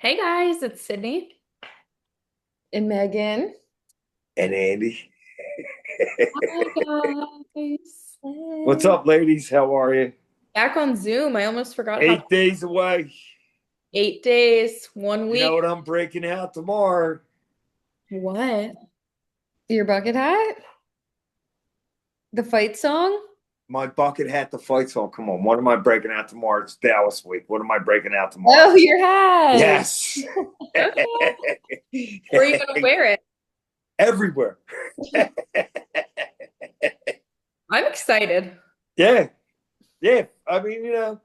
Hey guys, it's Sydney. And Megan. And Andy. Hi guys. What's Hey. up, ladies? How are you? Back on Zoom. I almost forgot how 8 days away. 8 days, one You know week. what I'm breaking out tomorrow? What? Your bucket hat? The fight song? My bucket hat, the fight song. Come on. What am I breaking out tomorrow? It's Dallas week. What am I breaking out tomorrow? Oh, your hat. Yes. Okay. Where are you gonna wear it? Everywhere. I'm excited. Yeah. Yeah. I mean,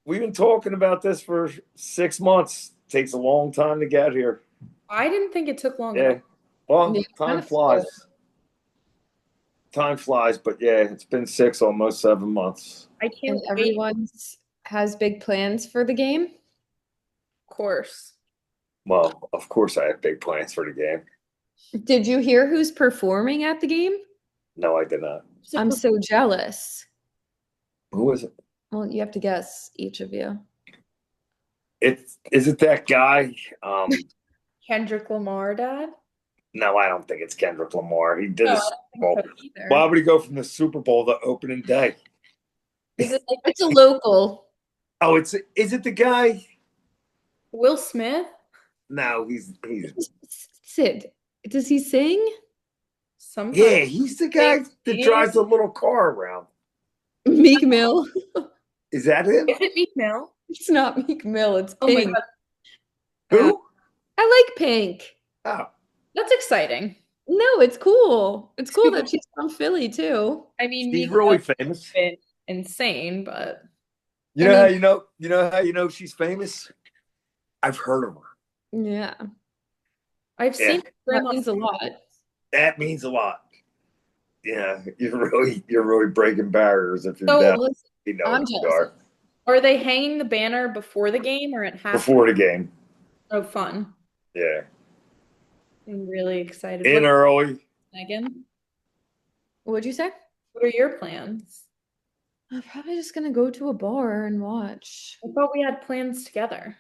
we've been talking about this for 6 months. Takes a long time to get here. I didn't think it took long at Yeah. all. Yeah, Well, kind time of slow. flies. Time flies, but yeah, it's been six, almost 7 months. I And can't wait, everyone's has big plans for the game. of course. Well, of course, I have big plans for the game. Did you hear who's performing at the game? No, I did not. I'm so jealous. Who is it? Well, you have to guess, each of you. Is it that guy? Kendrick Lamar, Dad? No, I don't think it's Kendrick Lamar. He did No, a I Super don't Bowl. think so Why either. would he go from the Super Bowl to opening day? Is it like It's a local. Oh, is it the guy? Will Smith? No, he's Sid, does he sing? Sometimes. yeah, he's the Big guy that Stadium? drives a little car around. Meek Mill. Is that him? Is it Meek Mill? It's not Meek Mill, it's Oh my Pink. God. Uh, Who? I like Pink. Oh, that's exciting. No, it's cool. It's cool Super. that she's from Philly too. I mean, she's Meek really Mill's famous. been insane, but You I know how mean, you know? You know how you know she's famous? I've heard of her. yeah, I've Yeah, seen that Grandma. means a lot. that means a lot. Yeah, you're really breaking barriers if you're So, down. Listen, You know I'm who you jealous of are are they hanging the banner before the game or at halftime? before the game. Oh, fun. Yeah, I'm really excited. in What, early. Megan? What'd you say? What are your plans? I'm probably just gonna go to a bar and watch. I thought we had plans together.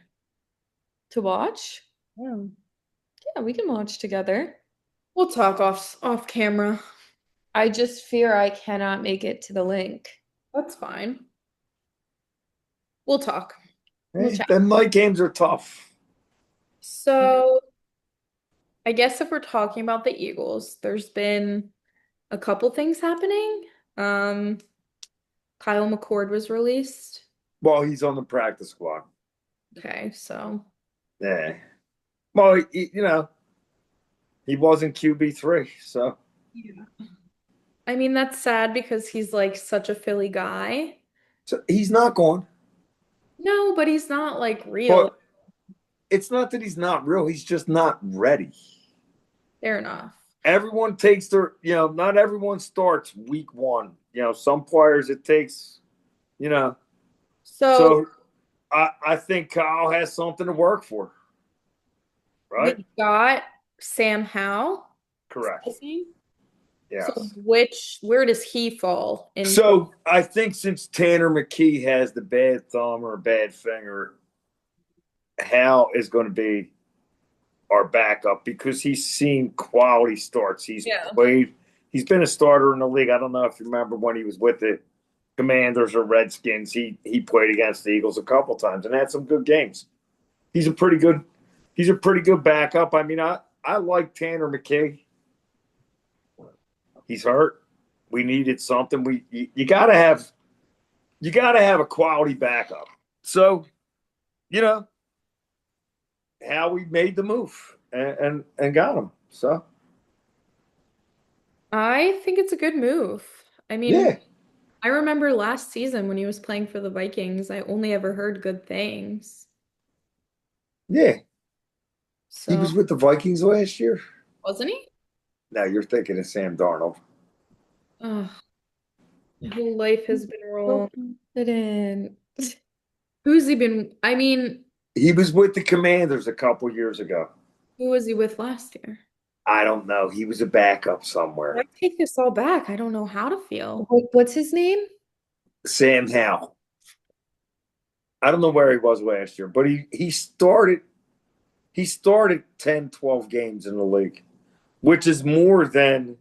To watch? Yeah. Yeah, we can watch together. We'll talk off camera. I just fear I cannot make it to the link. That's fine. We'll talk. We'll chat. Then night games are tough. So, I guess if we're talking about the Eagles, there's been a couple things happening. Um, Kyle McCord was released. Well, he's on the practice squad. Okay, so Yeah. Well, he wasn't QB3, so yeah. I mean that's sad because he's like such a Philly guy. he's not going. No, but he's not like real. But it's not that he's not real. He's just not ready. Fair enough. Everyone takes not everyone starts week one. Some players it takes, you know. So So I think Kyle has something to work for, right? we got Sam Howell. Is that Correct. his name? So Yes. where does he fall in? So I think since Tanner McKee has the bad thumb or bad finger, Hal is going to be our backup because he's seen quality starts. He's Yeah. played. He's been a starter in the league. I don't know if you remember when he was with the Commanders or Redskins. He played against the Eagles a couple times and had some good games. He's a pretty good. He's a pretty good backup. I mean, I like Tanner McKee. He's hurt. We needed something. You gotta have a quality backup. So you know how we made the move and got him. So I think it's a good move. I mean, yeah, I remember last season when he was playing for the Vikings, I only ever heard good things. yeah. He So, was with the Vikings last year. wasn't he? Now you're thinking of Sam Darnold. Oh, my whole life has been So wrong. confident. Who's he been? I mean, He was with the Commanders a couple years ago. who was he with last year? I don't know. He was a backup I somewhere. take this all back. I don't know how to feel. What's his name? Sam Howell. I don't know where he was last year, but he started 10, 12 games in the league, which is more than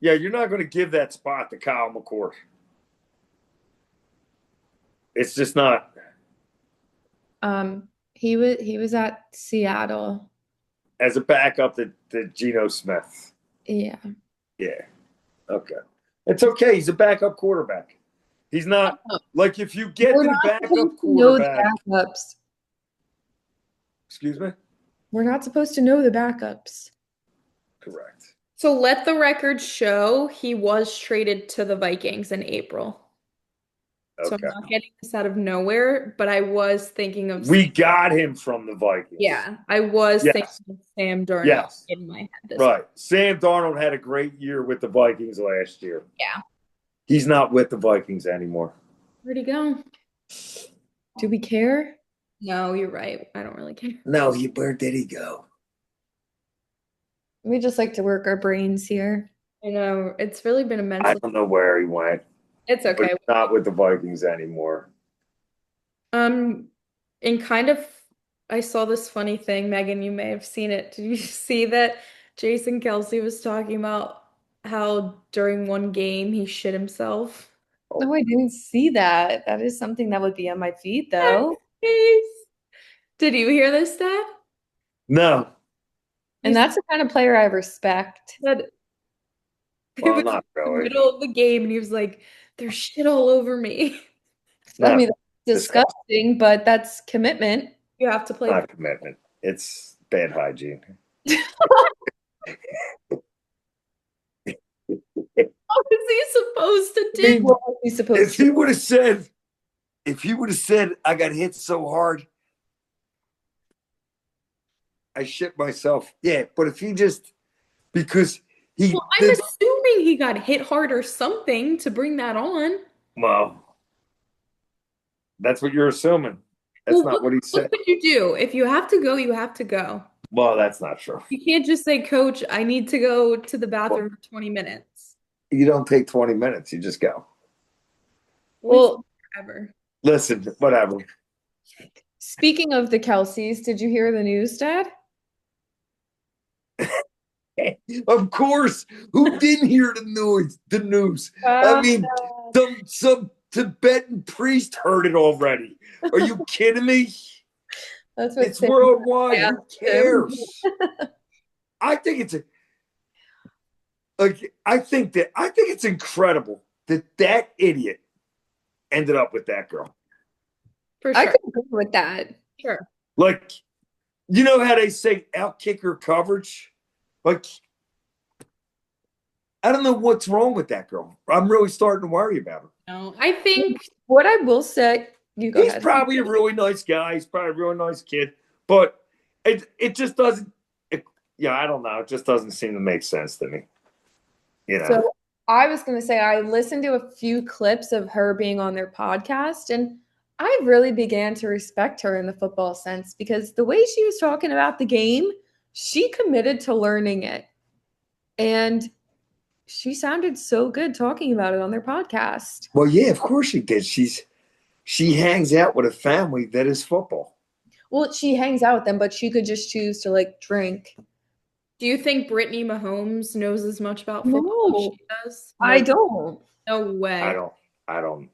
yeah, you're not going to give that spot to Kyle McCord. It's just not He was at Seattle. as a backup to Geno Smith. Yeah. Yeah. Okay. It's okay. He's a backup quarterback. He's not like if you get We're to the not supposed backup to know the quarterback, backups. excuse me? We're not supposed to know the backups. Correct. So let the record show he was traded to the Vikings in April. So I'm Okay. not getting this out of nowhere, but I was thinking of We got him from the Vikings. yeah, I was thinking Yes. of Sam Darnold Yes. in my head this Right. Sam Darnold had a great year with the Vikings last year. Yeah. He's not with the Vikings anymore. Where'd he go? Do we care? No, you're right. I don't really care. No, where did he go? We just like to work our brains here. I know it's really been I immensely. don't know where he went, It's but okay. he's not with the Vikings anymore. Um, and kind of, I saw this funny thing, Megan, you may have seen it. Did you see that Jason Kelsey was talking about how during one game he shit himself? No, I didn't see that. That is something that would be on my feed, though. Yes. Did you hear this, Dad? No. And that's the kind of player I respect. Said it Well, was not in the really. middle of the game, and he was like, "There's shit all over me." I No, mean, that's disgusting. disgusting, but that's commitment. You have to play. Not commitment. It's bad hygiene. What is he supposed to I mean, do? What was he supposed if to? he would have said, I got hit so hard, I shit myself. Yeah, but if he just because he Well, I'm did assuming he got hit hard or something to bring that on. well, that's what you're assuming. That's Well, not what he what said. could you do? If you have to go, you have to go. Well, that's not true. You can't just say, Coach, I need to go to the Well, bathroom for 20 minutes. you don't take 20 minutes, you just go. Well, Forever. Listen, whatever. speaking of the Kelseys, did you hear the news, Dad? Of course, who didn't hear the news? I mean, some Tibetan priest heard it already. Are you kidding me? That's what It's Sam worldwide. Who asked him. cares? I think it's I think it's incredible that idiot ended up with that girl. For I sure. could agree with that. Sure. Like, you know how they say outkick her coverage? Like, I don't know what's wrong with that girl. I'm really starting to worry about her. No, I think What I will say, you go He's ahead. probably a really nice guy. He's probably a really nice kid, but it just doesn't. Yeah, I don't know. It just doesn't seem to make sense to me. You know. So I was going to say, I listened to a few clips of her being on their podcast, and I really began to respect her in the football sense because the way she was talking about the game, she committed to learning it. And she sounded so good talking about it on their podcast. Well, yeah, of course she did. She hangs out with a family that is football. Well, she hangs out with them, but she could just choose to like drink. do you think Brittany Mahomes knows as much about football as No, she does? I don't. No way. I don't. I don't.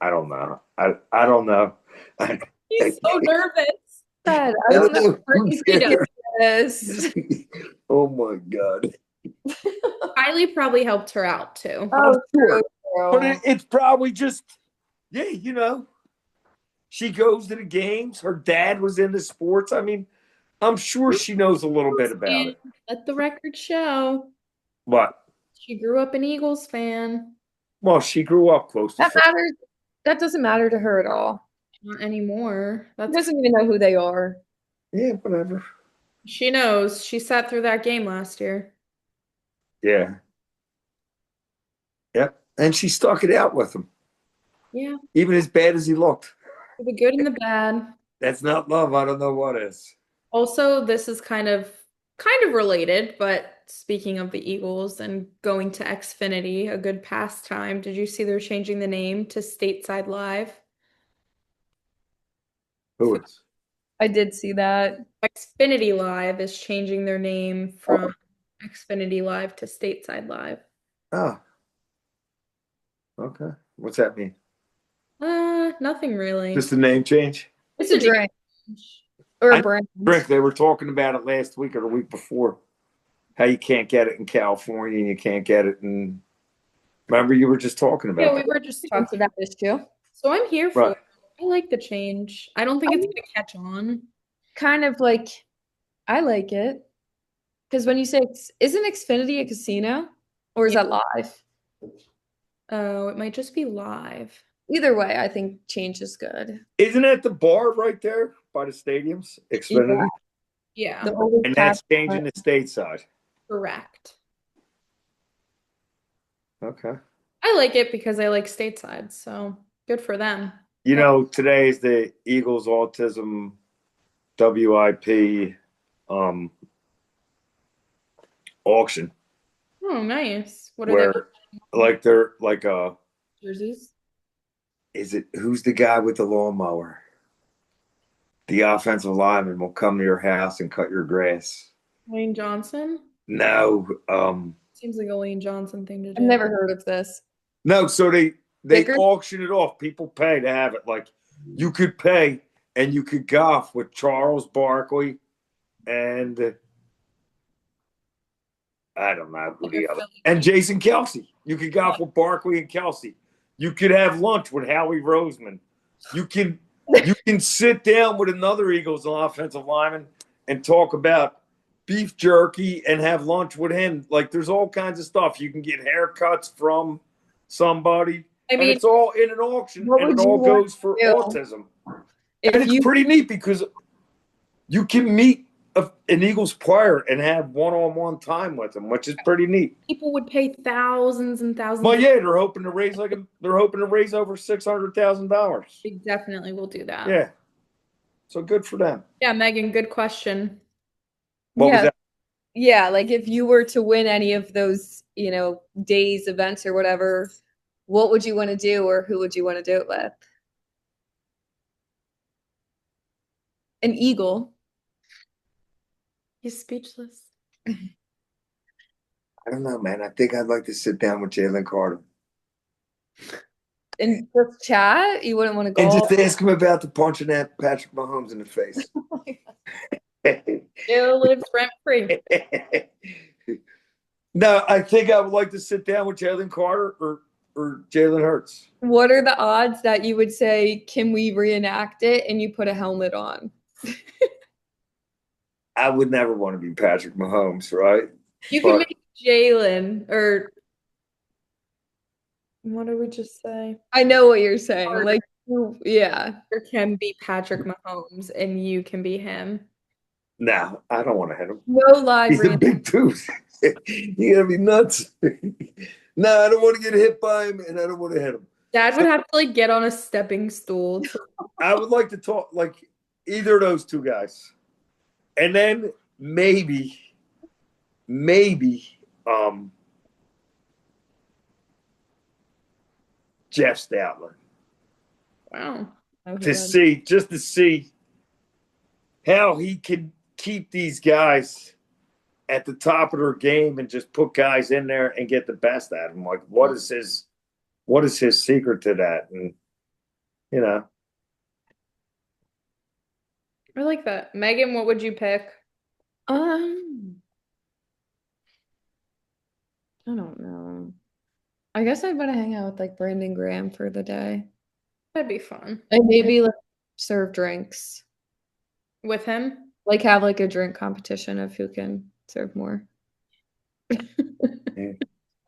I don't know. I don't know. He's so nervous. Said, I don't know. Who Crazy cares? this. Oh my god. Kylie probably helped her out too. Oh, Sure. true. But it's probably just, yeah, she goes to the games. Her dad was into sports. I mean, I'm sure she knows a little bit about it. Let the record show. What? She grew up an Eagles fan. Well, she grew up close to That matters. That doesn't matter to her at all. Not anymore. She doesn't even know who they are. Yeah, whatever. She knows. She sat through that game last year. Yeah. Yep. And she stuck it out with him, Yeah. even as bad as he looked. The good and the bad. That's not love. I don't know what is. Also, this is kind of related, but speaking of the Eagles and going to Xfinity, a good pastime. Did you see they're changing the name to Stateside Live? Who is? I did see that. Xfinity Live is changing their name from Xfinity Live to Stateside Live. Oh, okay. What's that mean? Nothing really. Just a name change? It's It's a a name drink change. or I a know brand. drink. They were talking about it last week or the week before. How you can't get it in California and you can't get it in. Remember, you were just talking Yeah, about we that. were just Into talking. that issue. So I'm here for Right. it. I like the change. I don't think it's I'm gonna catch on. kind of like I like it because when you say isn't Xfinity a casino or is Yeah. that live? Oh, it might just be live. Either way, I think change is good. Isn't that the bar right there by the stadiums? Yeah, Xfinity? Yeah, the oldest And tab. that's changing the stateside. correct. Okay. I like it because I like Stateside, so good for them. You know, today is the Eagles Autism WIP um, auction Oh, nice. What are they where like they're like jerseys? is it who's the guy with the lawnmower? The offensive lineman will come to your house and cut your grass. Lane Johnson? No, Seems like a Lane Johnson thing to I've do. never heard of this. no, so they Stickers? auction it off. People pay to have it. Like you could pay and you could golf with Charles Barkley and I don't know who Like a the other Philly and team. Jason Kelsey. You could golf with Barkley and Kelsey. You could have lunch with Howie Roseman. You can you can sit down with another Eagles offensive lineman and talk about beef jerky and have lunch with him. Like there's all kinds of stuff. You can get haircuts from somebody, I and mean, it's all in an auction, What and it would you all want goes for to do autism. And if it's you pretty neat because you can meet an Eagles player and have one-on-one time with them, which is pretty neat. people would pay thousands and thousands Well, of yeah, they're hoping to raise over $600,000. They definitely will do that. Yeah, so good for them. Yeah, Megan, good question. What was yeah, that? yeah, like if you were to win any of those, days, events or whatever, what would you want to do or who would you want to do it with? An eagle. He's speechless. I don't know, man. I think I'd like to sit down with Jalen Carter And just chat? You wouldn't want to and golf? just ask him about the punching that Patrick Mahomes in the face. Jill lives rent free. No, I think I would like to sit down with Jalen Carter or Jalen Hurts. What are the odds that you would say, can we reenact it and you put a helmet on? I would never want to be Patrick Mahomes, right? You can But make Jalen or what did we just say? I know what you're saying. Carter. Like, yeah. Or can be Patrick Mahomes and you can be him. no, I don't want to hit him. No live He's a big tooth. You gotta be nuts. No, I don't want to get hit by him, and I don't want to hit him. Dad would have to like get on a stepping stool to I would like to talk like either of those two guys, and then maybe, Jeff Stoutland wow. just to see how he can keep these guys at the top of their game and just put guys in there and get the best out of them. Like, what is his secret to that? And you know, I like that. Megan, what would you pick? Um, I don't know. I guess I'd want to hang out with like Brandon Graham for the day. That'd be fun. And maybe like serve drinks. With him? Like have like a drink competition of who can serve more. you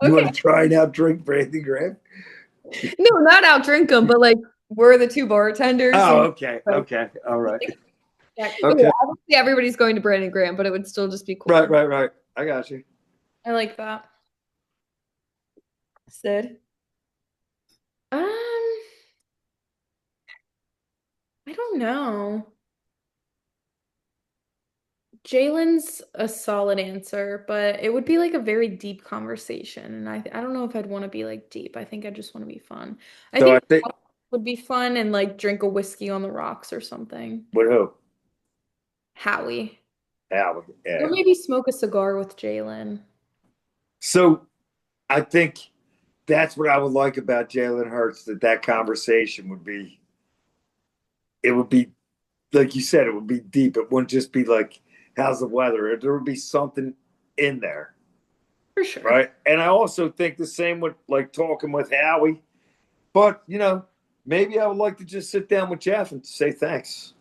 Okay. want to try and out drink Brandon Graham? No, not out drink them, but like we're the two bartenders. Oh, and, okay, like, okay, all right, Yeah, okay, obviously everybody's going to Brandon Graham, but it would still just be cool. right. I got you. I like that. Sid. I don't know. Jalen's a solid answer, but it would be like a very deep conversation. And I don't know if I'd want to be like deep. I think I just want to be fun. I So I think think would be fun and like drink a whiskey on the rocks or something. With who? Howie. Howie. Or Yeah. maybe smoke a cigar with Jalen. So I think that's what I would like about Jalen Hurts, that conversation would be, it would be, like you said, it would be deep. It wouldn't just be like, how's the weather? There would be something in there, For sure. right? And I also think the same with like talking with Howie. But, maybe I would like to just sit down with Jeff and say thanks.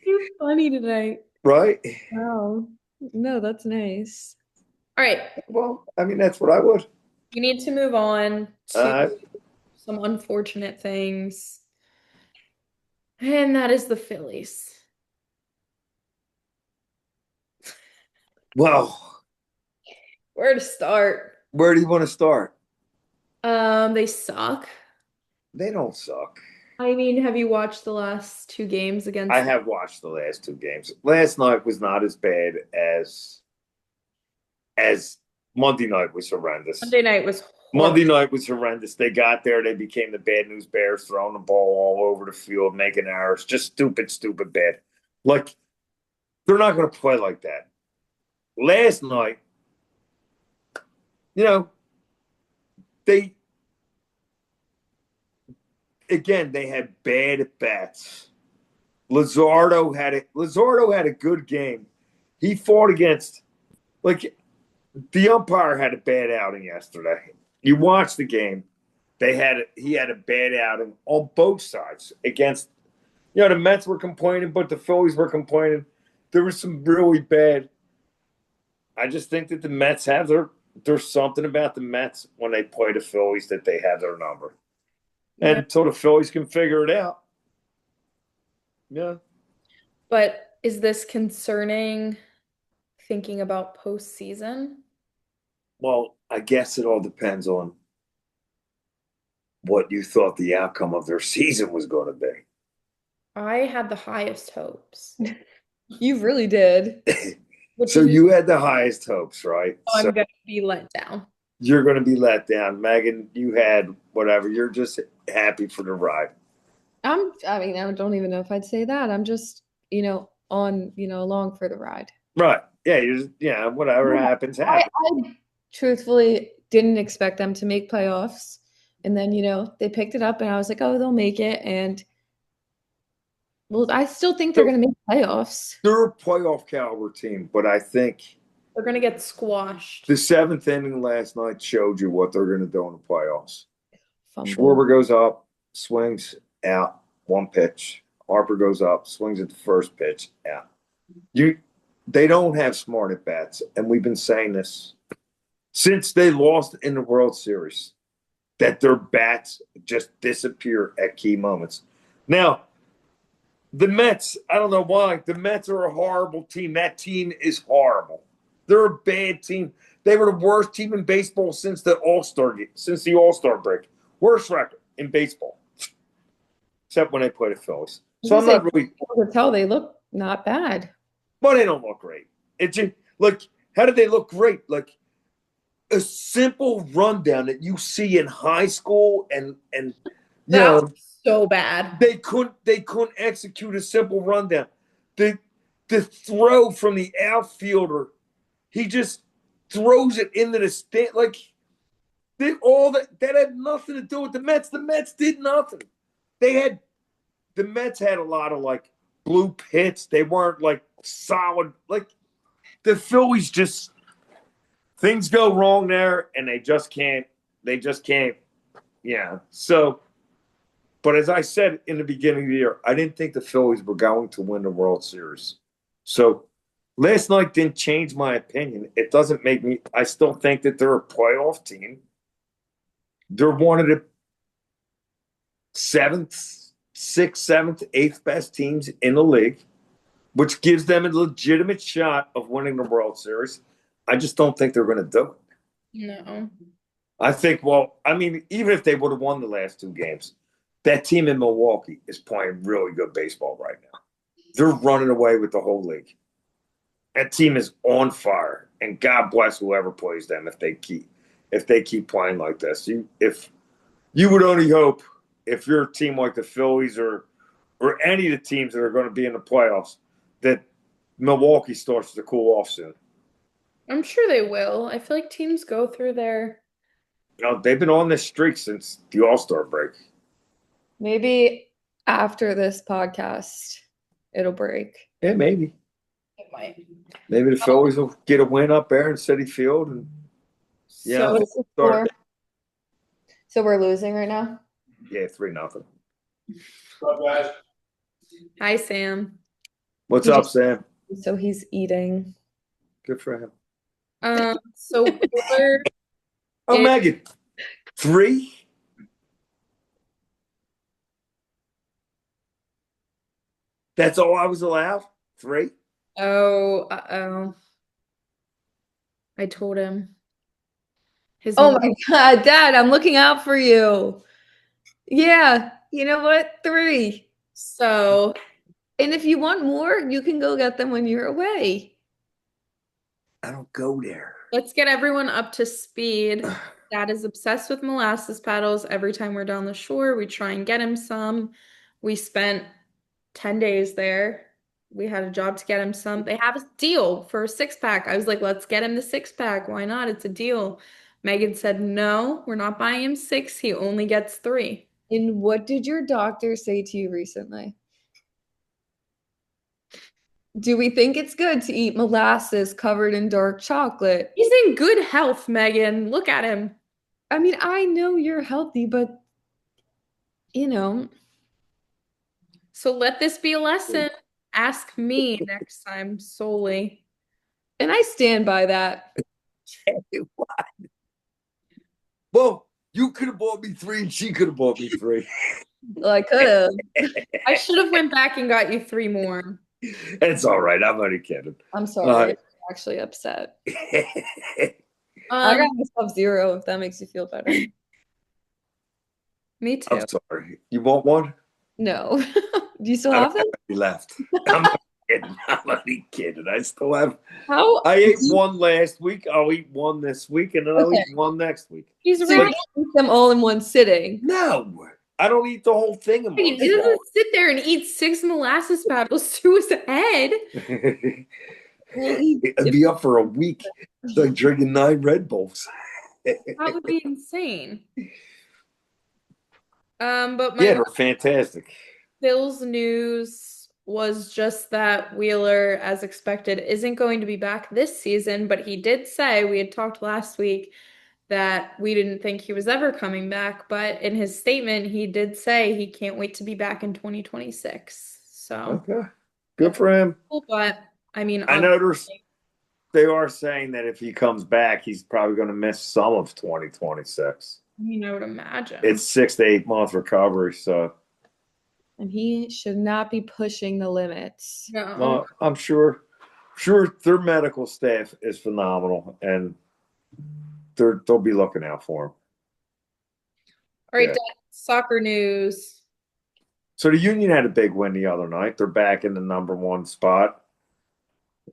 You're funny tonight. Right? Wow. No, that's nice. All right. Well, I mean, that's what I would. We need to move on to Uh, some unfortunate things. And that is the Phillies. well, Where to start? where do you want to start? They suck. They don't suck. I mean, have you watched the last two games I against have watched the last two games. Last night was not as bad as Monday night was horrendous. Monday night was Monday horrible. night was horrendous. They got there, they became the bad news bears, throwing the ball all over the field, making errors, just stupid, stupid bad. Like they're not going to play like that. Last night, they again they had bad at bats. Luzardo had a good game. He fought against like the umpire had a bad outing yesterday. You watched the game. He had a bad outing on both sides against the Mets were complaining, but the Phillies were complaining. There was some really bad. I just think that the Mets there's something about the Mets when they play the Phillies that they have their number. And Yeah. until the Phillies can figure it out. Yeah. But is this concerning thinking about postseason? Well, I guess it all depends on what you thought the outcome of their season was going to I had the highest hopes. You really did. be. Which So is you had the highest hopes, right? how So I'm gonna be let down. you're going to be let down. Megan, you had whatever. You're just happy for the ride. I mean, I don't even know if I'd say that. I'm just, along for the ride. Right. Yeah, whatever Yeah. happens, I, happens. I truthfully didn't expect them to make playoffs. And then, they picked it up and I was like, oh, they'll make it. And well, I still think they're So going to make playoffs. they're a playoff caliber team, but I think They're gonna get squashed. the seventh inning last night showed you what they're going to do in the playoffs. Fumble. Schwarber goes up, swings out, one pitch. Harper goes up, swings at the first pitch, out. They don't have smart at bats, and we've been saying this since they lost in the World Series, that their bats just disappear at key moments. Now, the Mets, I don't know why. The Mets are a horrible team. That team is horrible. They're a bad team. They were the worst team in baseball since the All-Star break. Worst record in baseball. Except when they play the Phillies. So I'm not really. I could tell they look not bad. But they don't look great. It's like, how did they look great? Like a simple rundown that you see in high school, and That was so bad. they couldn't execute a simple rundown. The throw from the outfielder, he just throws it into the stand. Like that had nothing to do with the Mets. The Mets did nothing. The Mets had a lot of like blue pits. They weren't like solid. Like the Phillies just things go wrong there and they just can't. Yeah. So, but as I said in the beginning of the year, I didn't think the Phillies were going to win the World Series. So last night didn't change my opinion. It doesn't make me. I still think that they're a playoff team. They're one of the sixth, seventh, eighth best teams in the league, which gives them a legitimate shot of winning the World Series. I just don't think they're going to do it. No. I think, even if they would have won the last two games, that team in Milwaukee is playing really good baseball right now. They're running away with the whole league. That team is on fire, and God bless whoever plays them if they keep. if they keep playing like this. If you would only hope if you're a team like the Phillies or any of the teams that are going to be in the playoffs that Milwaukee starts to cool off soon. I'm sure they will. I feel like teams go through their. They've been on this streak since the All-Star break. Maybe after this podcast, it'll break. Yeah, maybe. It might. Maybe the Phillies will get a win up there in Citi Field and So What's the score? So we're losing right now? yeah, 3-0. hi, Sam. What's He up, just- Sam? So he's eating. Good for him. So Wheeler Oh, is- Megan, 3? That's all I was allowed? 3? oh, uh-oh. I told him. His Oh mom- my God, Dad, I'm looking out for you. Yeah, you know what? 3. So And if you want more, you can go get them when you're away. I don't go there. let's get everyone up to speed. Dad is obsessed with molasses paddles. Every time we're down the shore, we try and get him some. We spent 10 days there. We had a job to get him some. They have a deal for a 6-pack. I was like, let's get him the 6-pack. Why not? It's a deal. Megan said, no, we're not buying him 6. He only gets 3. And what did your doctor say to you recently? Do we think it's good to eat molasses covered in dark chocolate? He's in good health, Megan. Look at him. I mean, I know you're healthy, but you know, So let this be a lesson. Ask me next time solely. and I stand by that. Well, you could have bought me 3 and she could have bought me 3. Well, I could have. I should have went back and got you 3 more. It's all right. I'm only kidding. I'm sorry. I'm actually upset. I Um, got myself 0 if that makes you feel better. me too. I'm sorry. You want one? No. Do you still I have don't them? have any left. I'm not kidding. I'm only kidding. I still have. How? I ate one last week. I'll eat one this week, and then I'll Okay. eat one next week. He's So you ready. don't eat them all in one sitting. No, I don't eat the whole thing in He one doesn't sit there and eat 6 molasses paddles to his head. swallow. Well, he- I'd be up for a week. It's like drinking 9 Red Bulls. That would be insane. But Yeah, my they're fantastic. Phil's news was just that Wheeler, as expected, isn't going to be back this season, but he did say, we had talked last week that we didn't think he was ever coming back, but in his statement, he did say he can't wait to be back in 2026. So Okay, good for him. cool, but I mean, I know they are saying that if he comes back, he's probably going to miss some of 2026. I mean, I would imagine. It's 6 to 8 month recovery, so And he should not be pushing the limits. No. I'm sure their medical staff is phenomenal, and they'll be looking out for him. All right, Yeah. Dad, soccer news. So the Union had a big win the other night. They're back in the number 1 spot.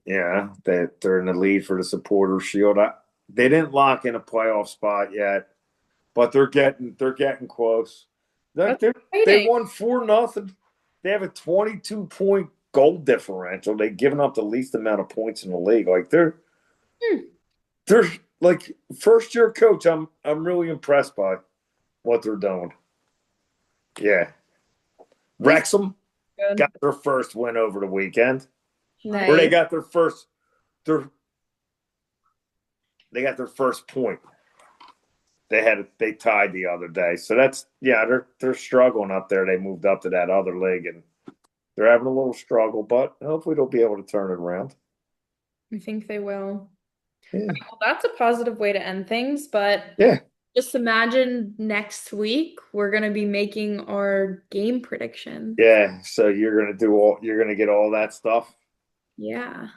Yeah, they're in the lead for the Supporters Shield. They didn't lock in a playoff spot yet, but they're getting close. They exciting. won 4-0. They have a 22-point goal differential. They've given up the least amount of points in the league. Like they're like first year coach. I'm really impressed by what they're doing. Yeah, Wrexham Good. got their first win over the weekend. Nice. Or they got their first point. They tied the other day. So they're struggling up there. They moved up to that other league and they're having a little struggle, but hopefully they'll be able to turn it around. I think they will. Yeah. Well, that's a positive way to end things, but Yeah. just imagine next week we're going to be making our game prediction. Yeah. So you're gonna get all that stuff. Yeah.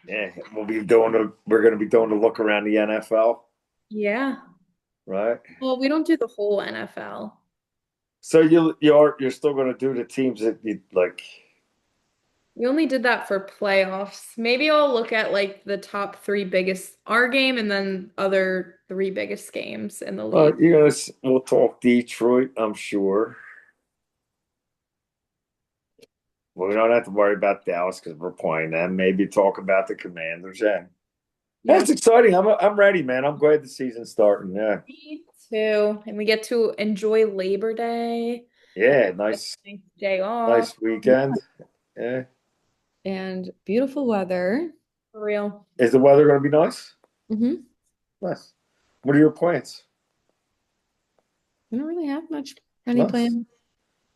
Yeah. We're gonna be doing the look around the NFL, Yeah. right? Well, we don't do the whole NFL. So you're still gonna do the teams that you like. We only did that for playoffs. Maybe I'll look at like the top three biggest our game and then other three biggest games in the league. We'll talk Detroit, I'm sure. Well, we don't have to worry about Dallas because we're playing them. Maybe talk about the Commanders. Yeah, Yeah, that's exciting. I'm ready, man. I'm glad the season's starting. Yeah, me too. And we get to enjoy Labor Day. yeah. Get Nice, a nice day off. nice weekend. Yeah. And beautiful weather. For real. Is the weather going to be nice? Hmm. Nice. What are your plans? I don't really have any Nice. plans.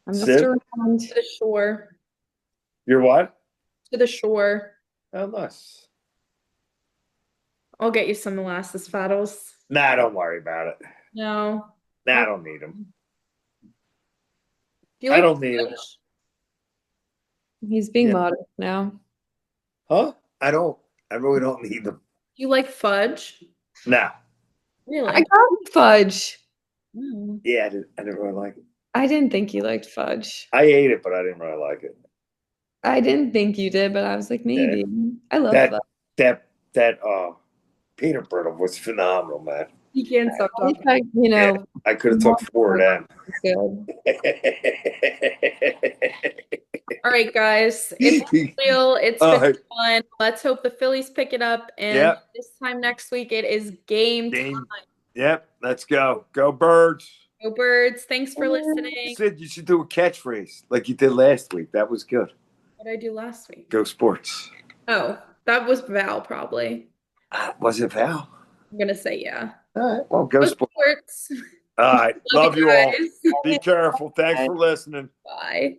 I'm just Sid, around. To the shore. you're what? To the shore. Oh, nice. I'll get you some molasses fattles. Nah, don't worry about it. No. Nah, I Okay. don't need them. Do you I like don't need them. fudge? He's being Yeah. modest now. Huh? I don't. I really don't need them. Do you like fudge? Nah. I Really? got fudge. Mm. Yeah, I didn't really like it. I didn't think you liked fudge. I ate it, but I didn't really like it. I didn't think you did, but I was like, Yeah. maybe. I love That fudge. that peanut butter was phenomenal, man. You can't stop At least talking. Yeah, I could have took four of them. good. All right, guys. It's real. It's All been right. fun. Let's hope the Phillies pick it up. And Yep. this time next week, it is game time. Game. Yep. Let's go. Go Birds. Go Birds. Thanks for listening. Sid, you should do a catchphrase like you did last week. That was good. What did I do last week? Go Sports. Oh, that was Val, probably. Was it Val? I'm gonna say yeah. All right. Well, go Go Sports. Sports. All right. Love Love you you all. guys. Be careful. Thanks for listening. Bye.